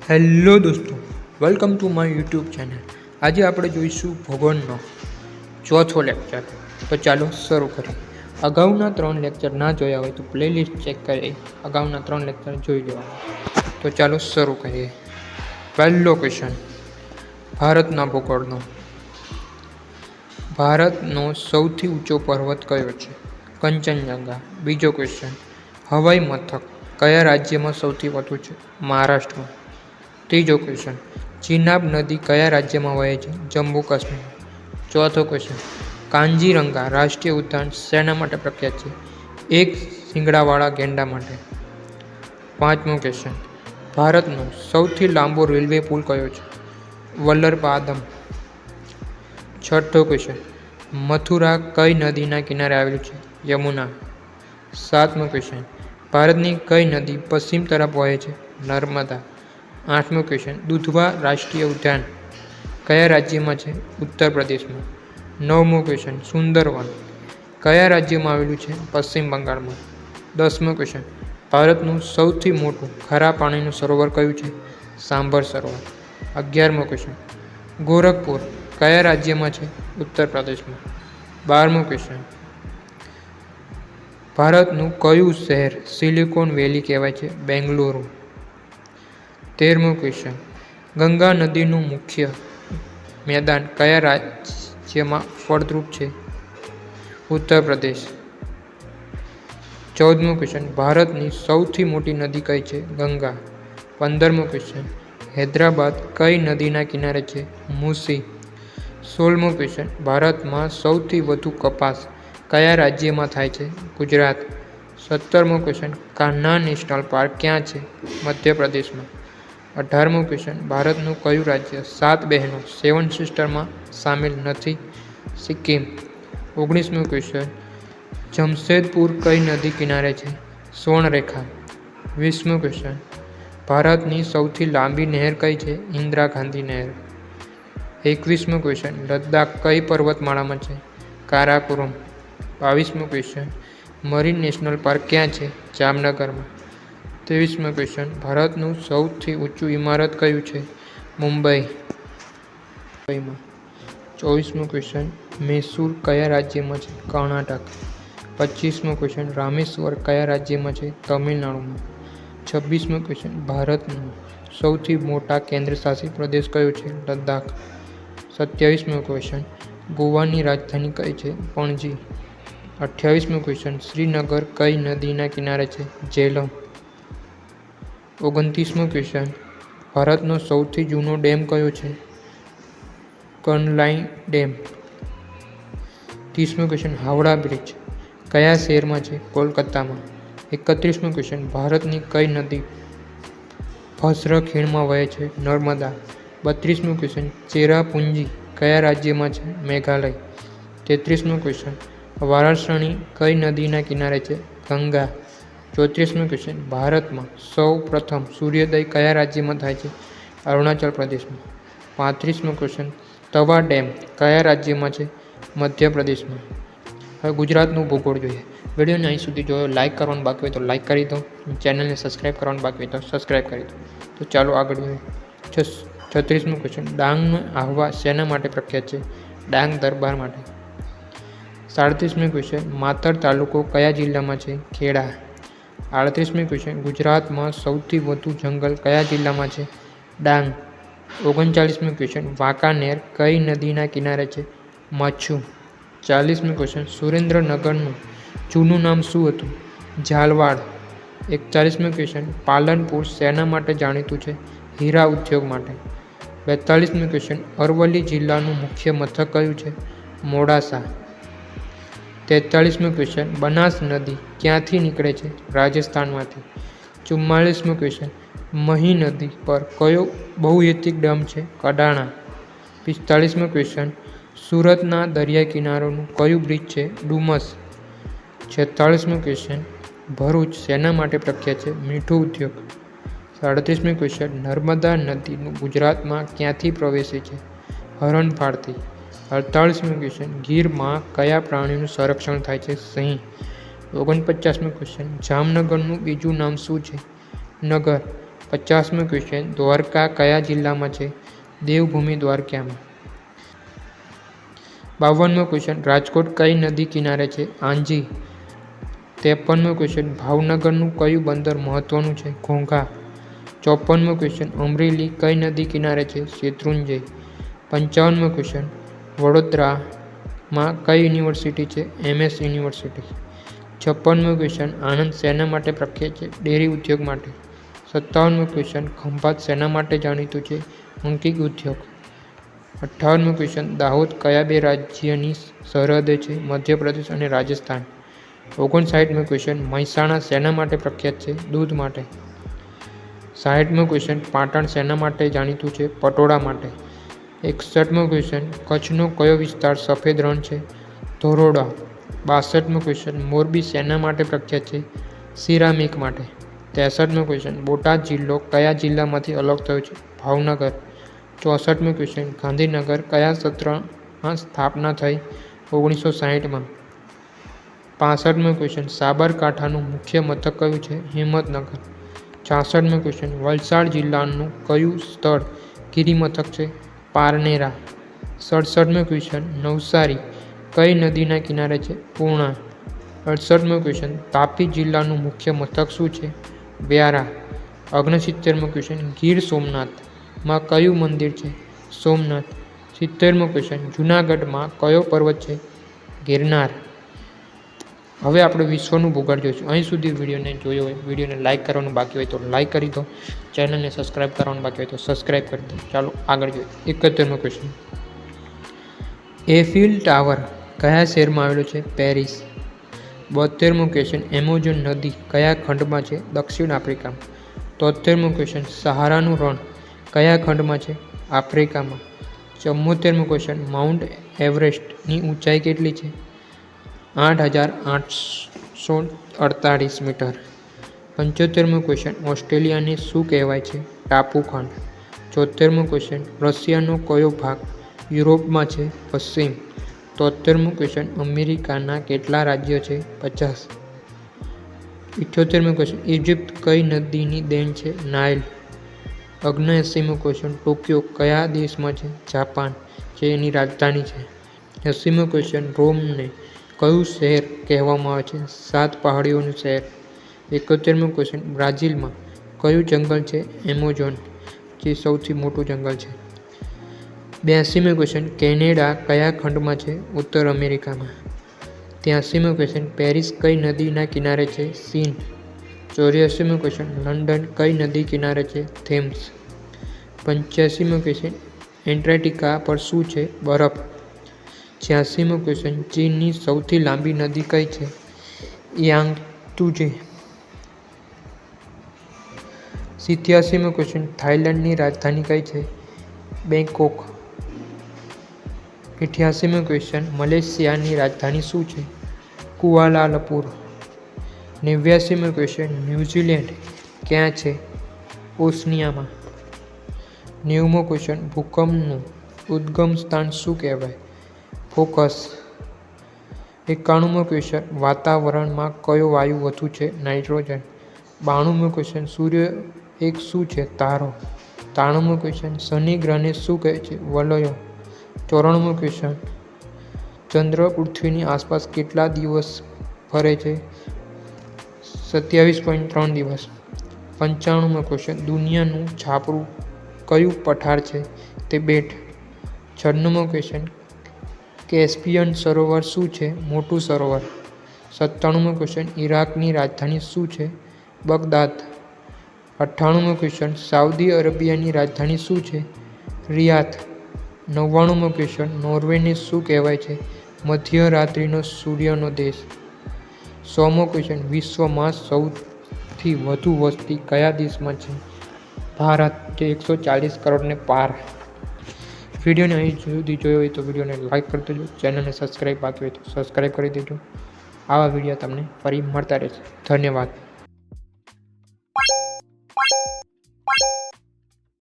Hello દોસ્તો, welcome to my YouTube channel. આજે આપણે જોઈશું ભૂગોળનો ચોથો લેક્ચર. તો ચાલો શરૂ કરીએ. અગાઉના 3 લેક્ચર ના જોયા હોય તો પ્લેલિસ્ટ ચેક કરી અગાઉના 3 લેક્ચર જોઈ લેવાના. તો ચાલો શરૂ કરીએ. પહેલો ક્વેશ્ચન ભારતના ભૂગોળનો. ભારતનો સૌથી ઊંચો પર્વત કયો છે? કંચનજંગા. બીજો ક્વેશ્ચન હવાઈ મથક કયા રાજ્યમાં સૌથી વધુ છે? મહારાષ્ટ્રમાં. ત્રીજો ક્વેશ્ચન ચિનાબ નદી કયા રાજ્યમાં વહે છે? જમ્મુ કાશ્મીર. ચોથો ક્વેશ્ચન કાંજીરંગા રાષ્ટ્રીય ઉદ્યાન શેના માટે પ્રખ્યાત છે? એક શિંગડાવાળા ગેંડા માટે. પાંચમો ક્વેશ્ચન ભારતનો સૌથી લાંબો રેલવે પુલ કયો છે? વલ્લભપાદમ. છઠ્ઠો ક્વેશ્ચન મથુરા કઈ નદીના કિનારે આવેલું છે? યમુના. સાતમો ક્વેશ્ચન ભારતની કઈ નદી પશ્ચિમ તરફ વહે છે? નર્મદા. આઠમો ક્વેશ્ચન દુધવા રાષ્ટ્રીય ઉદ્યાન કયા રાજ્યમાં છે? ઉત્તર પ્રદેશમાં. નવમો ક્વેશ્ચન સુંદરવન કયા રાજ્યમાં આવેલું છે? પશ્ચિમ બંગાળમાં. 10મો ક્વેશ્ચન ભારતનું સૌથી મોટું ખારા પાણીનું સરોવર કયું છે? સાંભર સરોવર. 11મો ક્વેશ્ચન ગોરખપુર કયા રાજ્યમાં છે? ઉત્તર પ્રદેશમાં. 12મો ક્વેશ્ચન ભારતનું કયું શહેર સિલિકોન વેલી કહેવાય છે? બેંગલુરુ. 13મો ક્વેશ્ચન ગંગા નદીનું મુખ્ય મેદાન કયા રાજ્યમાં ફળદ્રુપ છે? ઉત્તર પ્રદેશ. 14મો ક્વેશ્ચન ભારતની સૌથી મોટી નદી કઈ છે? ગંગા. 15મો ક્વેશ્ચન હૈદરાબાદ કઈ નદીના કિનારે છે? મૂસી. 16મો ક્વેશ્ચન ભારતમાં સૌથી વધુ કપાસ કયા રાજ્યમાં થાય છે? ગુજરાત. 17મો ક્વેશ્ચન કાન્હા નેશનલ પાર્ક ક્યાં છે? મધ્યપ્રદેશમાં. 18મો ક્વેશ્ચન ભારતનું કયું રાજ્ય 7 બહેનો 7 સિસ્ટરમાં સામેલ નથી? સિક્કિમ. 19મો ક્વેશ્ચન જમશેદપુર કઈ નદી કિનારે છે? સ્વર્ણરેખા. 20મો ક્વેશ્ચન ભારતની સૌથી લાંબી નહેર કઈ છે? ઇન્દિરા ગાંધી નહેર. 21મો ક્વેશ્ચન લદ્દાખ કઈ પર્વતમાળામાં છે? કારાકોરમ. 22મો ક્વેશ્ચન મરીન નેશનલ પાર્ક ક્યાં છે? જામનગરમાં. 23મો ક્વેશ્ચન ભારતનું સૌથી ઊંચું ઇમારત કયું છે? મુંબઈમાં. 24મો ક્વેશ્ચન મૈસૂર કયા રાજ્યમાં છે? કર્ણાટક. 25મો ક્વેશ્ચન રામેશ્વર કયા રાજ્યમાં છે? તમિલનાડુમાં. 26મો ક્વેશ્ચન ભારતનો સૌથી મોટા કેન્દ્રશાસિત પ્રદેશ કયો છે? લદ્દાખ. 27મો ક્વેશ્ચન ગોવાની રાજધાની કઈ છે? પણજી. 28મો ક્વેશ્ચન શ્રીનગર કઈ નદીના કિનારે છે? ઝેલમ. 29મો ક્વેશ્ચન ભારતનો સૌથી જૂનો ડેમ કયો છે? કર્નલાઇન ડેમ. 30મો ક્વેશ્ચન હાવડા બ્રિજ કયા શહેરમાં છે? કોલકાતામાં. 31મો ક્વેશ્ચન ભારતની કઈ નદી ભસ્ર ખીણમાં વહે છે? નર્મદા. 32મો ક્વેશ્ચન ચેરાપુંજી કયા રાજ્યમાં છે? મેઘાલય. 33મો ક્વેશ્ચન વારાણસી કઈ નદીના કિનારે છે? ગંગા. 34મો ક્વેશ્ચન ભારતમાં સૌ પ્રથમ સૂર્યોદય કયા રાજ્યમાં થાય છે? અરુણાચલ પ્રદેશમાં. 35મો ક્વેશ્ચન તવા ડેમ કયા રાજ્યમાં છે? મધ્યપ્રદેશમાં. હવે ગુજરાતનું ભૂગોળ જોઈએ. વિડીયોને અહીં સુધી જોયો, લાઇક કરવાનું બાકી હોય તો લાઇક કરી દો, ચેનલને સબસ્ક્રાઈબ કરવાનું બાકી હોય તો સબસ્ક્રાઈબ કરી દો. તો ચાલો આગળ જોઈએ. 36મો ક્વેશ્ચન ડાંગનો આહવા શેના માટે પ્રખ્યાત છે? ડાંગ દરબાર માટે. 37મી ક્વેશ્ચન માતર તાલુકો કયા જિલ્લામાં છે? ખેડા. 38મી ક્વેશ્ચન ગુજરાતમાં સૌથી વધુ જંગલ કયા જિલ્લામાં છે? ડાંગ. 39મી ક્વેશ્ચન વાંકાનેર કઈ નદીના કિનારે છે? મચ્છુ. 40મી ક્વેશ્ચન સુરેન્દ્રનગરનું જૂનું નામ શું હતું? ઝાલવાડ. 41મી ક્વેશ્ચન પાલનપુર શેના માટે જાણીતું છે? હીરા ઉદ્યોગ માટે. 42મી ક્વેશ્ચન અરવલ્લી જિલ્લાનું મુખ્ય મથક કયું છે? મોડાસા. 43મી ક્વેશ્ચન બનાસ નદી ક્યાંથી નીકળે છે? રાજસ્થાનમાંથી. 44મો ક્વેશ્ચન મહી નદી પર કયો બહુહેતુક ડેમ છે? કડાણા. 45મો ક્વેશ્ચન સુરતના દરિયા કિનારાનું કયું બ્રિજ છે? ડુમસ. 46મો ક્વેશ્ચન ભરૂચ શેના માટે પ્રખ્યાત છે? મીઠું ઉદ્યોગ. 37મી ક્વેશ્ચન નર્મદા નદીનું ગુજરાતમાં ક્યાંથી પ્રવેશે છે? હરણફાળથી. 48મી ક્વેશ્ચન ગીરમાં કયા પ્રાણીનું સંરક્ષણ થાય છે? સિંહ. 49મો ક્વેશ્ચન જામનગરનું બીજું નામ શું છે? નગર. 50મો ક્વેશ્ચન દ્વારકા કયા જિલ્લામાં છે? દેવભૂમિ દ્વારકામાં. 52મો ક્વેશ્ચન રાજકોટ કઈ નદી કિનારે છે? આંજી. 53મો ક્વેશ્ચન ભાવનગરનું કયું બંદર મહત્વનું છે? ઘોઘા. 54મો ક્વેશ્ચન અમરેલી કઈ નદી કિનારે છે? શેત્રુંજય. 55મો ક્વેશ્ચન વડોદરામાં કઈ યુનિવર્સિટી છે? MS university. 56મો ક્વેશ્ચન આણંદ શેના માટે પ્રખ્યાત છે? ડેરી ઉદ્યોગ માટે. 57મો ક્વેશ્ચન ખંભાત શેના માટે જાણીતું છે? અંકિત ઉદ્યોગ. 58મો ક્વેશ્ચન દાહોદ કયા બે રાજ્યની સરહદે છે? મધ્યપ્રદેશ અને રાજસ્થાન. 59મો ક્વેશ્ચન મહેસાણા શેના માટે પ્રખ્યાત છે? દૂધ માટે. 60મો ક્વેશ્ચન પાટણ શેના માટે જાણીતું છે? પટોળા માટે. 61મો ક્વેશ્ચન કચ્છનો કયો વિસ્તાર સફેદ રણ છે? ધોરોડા. 62મો ક્વેશ્ચન મોરબી શેના માટે પ્રખ્યાત છે? સિરામિક માટે. 63મો ક્વેશ્ચન બોટાદ જિલ્લો કયા જિલ્લામાંથી અલગ થયો છે? ભાવનગર. 64મો ક્વેશ્ચન ગાંધીનગર કયા સત્રમાં સ્થાપના થઈ? 1960માં. 65મો ક્વેશ્ચન સાબરકાંઠાનું મુખ્ય મથક કયું છે? હિંમતનગર. 66મો ક્વેશ્ચન વલસાડ જિલ્લાનું કયું સ્થળ ગિરિમથક છે? પારનેરા. 67મો ક્વેશ્ચન નવસારી કઈ નદીના કિનારે છે? પૂર્ણા. 68મો ક્વેશ્ચન તાપી જિલ્લાનું મુખ્ય મથક શું છે? વ્યારા. 69મો ક્વેશ્ચન ગીર સોમનાથમાં કયું મંદિર છે? સોમનાથ. 70મો ક્વેશ્ચન જૂનાગઢમાં કયો પર્વત છે? ગિરનાર. હવે આપણે વિશ્વનું ભૂગોળ જોઈશું. અહીં સુધી વિડીયોને જોયો હોય, વિડીયોને લાઇક કરવાનું બાકી હોય તો લાઇક કરી દો, ચેનલને સબસ્ક્રાઇબ કરવાનું બાકી હોય તો સબસ્ક્રાઇબ કરી દો. ચાલો આગળ જોઈએ. 71મો ક્વેશ્ચન એફિલ ટાવર કયા શહેરમાં આવેલો છે? પેરિસ. 72મો ક્વેશ્ચન એમેઝોન નદી કયા ખંડમાં છે? દક્ષિણ આફ્રિકામાં. 73મો ક્વેશ્ચન સહારાનું રણ કયા ખંડમાં છે? આફ્રિકામાં. 74મો ક્વેશ્ચન માઉન્ટ એવરેસ્ટની ઊંચાઈ કેટલી છે? 8,848 મીટર. 75મો ક્વેશ્ચન ઓસ્ટ્રેલિયાને શું કહેવાય છે? ટાપુ ખંડ. 74મો ક્વેશ્ચન રશિયાનો કયો ભાગ યુરોપમાં છે? પશ્ચિમ. 73મો ક્વેશ્ચન અમેરિકાના કેટલા રાજ્યો છે? 50. 78મો ક્વેશ્ચન ઇજિપ્ત કઈ નદીની દેન છે? નાઇલ. 79મો ક્વેશ્ચન ટોક્યો કયા દેશમાં છે? જાપાન, જે એની રાજધાની છે. 80મો ક્વેશ્ચન રોમને કયું શહેર કહેવામાં આવે છે? 7 પહાડીઓનું શહેર. 71મો ક્વેશ્ચન બ્રાઝિલમાં કયું જંગલ છે? એમેઝોન, જે સૌથી મોટું જંગલ છે. 82મો ક્વેશ્ચન કેનેડા કયા ખંડમાં છે? ઉત્તર અમેરિકામાં. 83મો ક્વેશ્ચન પેરિસ કઈ નદીના કિનારે છે? સીન. 84મો ક્વેશ્ચન લંડન કઈ નદી કિનારે છે? થેમ્સ. 85મો ક્વેશ્ચન એન્ટાર્કટિકા પર શું છે? બરફ. 86મો ક્વેશ્ચન ચીનની સૌથી લાંબી નદી કઈ છે? યાંગત્ઝે. 87મો ક્વેશ્ચન થાઈલેન્ડની રાજધાની કઈ છે? બેંકોક. 88મો ક્વેશ્ચન મલેશિયાની રાજધાની શું છે? કુઆલાલંપુર. 89મો ક્વેશ્ચન ન્યૂઝીલેન્ડ ક્યાં છે? ઓશનિયામાં. 90મો ક્વેશ્ચન ભૂકંપનું ઉદ્ગમ સ્થાન શું કહેવાય? ફોકસ. 91મો ક્વેશ્ચન વાતાવરણમાં કયો વાયુ વધુ છે? નાઇટ્રોજન. 92મો ક્વેશ્ચન સૂર્ય એક શું છે? તારો. 93મો ક્વેશ્ચન શનિ ગ્રહને શું કહે છે? વલયો. 94મો ક્વેશ્ચન ચંદ્ર પૃથ્વીની આસપાસ કેટલા દિવસ ફરે છે? 27.3 દિવસ. 95મો ક્વેશ્ચન દુનિયાનું છાપરું કયું પઠાર છે? તિબેટ. 96મો ક્વેશ્ચન કેસ્પિયન સરોવર શું છે? મોટું સરોવર. 97મો ક્વેશ્ચન ઈરાકની રાજધાની શું છે? બગદાદ. 98મો ક્વેશ્ચન સાઉદી અરેબિયાની રાજધાની શું છે? રિયાધ. 99મો ક્વેશ્ચન નોર્વેને શું કહેવાય છે? મધ્યરાત્રિનો સૂર્યનો દેશ. 100મો ક્વેશ્ચન વિશ્વમાં સૌથી વધુ વસ્તી કયા દેશમાં છે? ભારત, જે 140 કરોડને પાર. વિડીયોને અહીં સુધી જોયો હોય તો વિડીયોને લાઇક કરી દેજો, ચેનલને સબસ્ક્રાઈબ બાકી હોય તો સબસ્ક્રાઈબ કરી દેજો. આવા વિડીયો તમને ફરી મળતા રહેશે. ધન્યવાદ.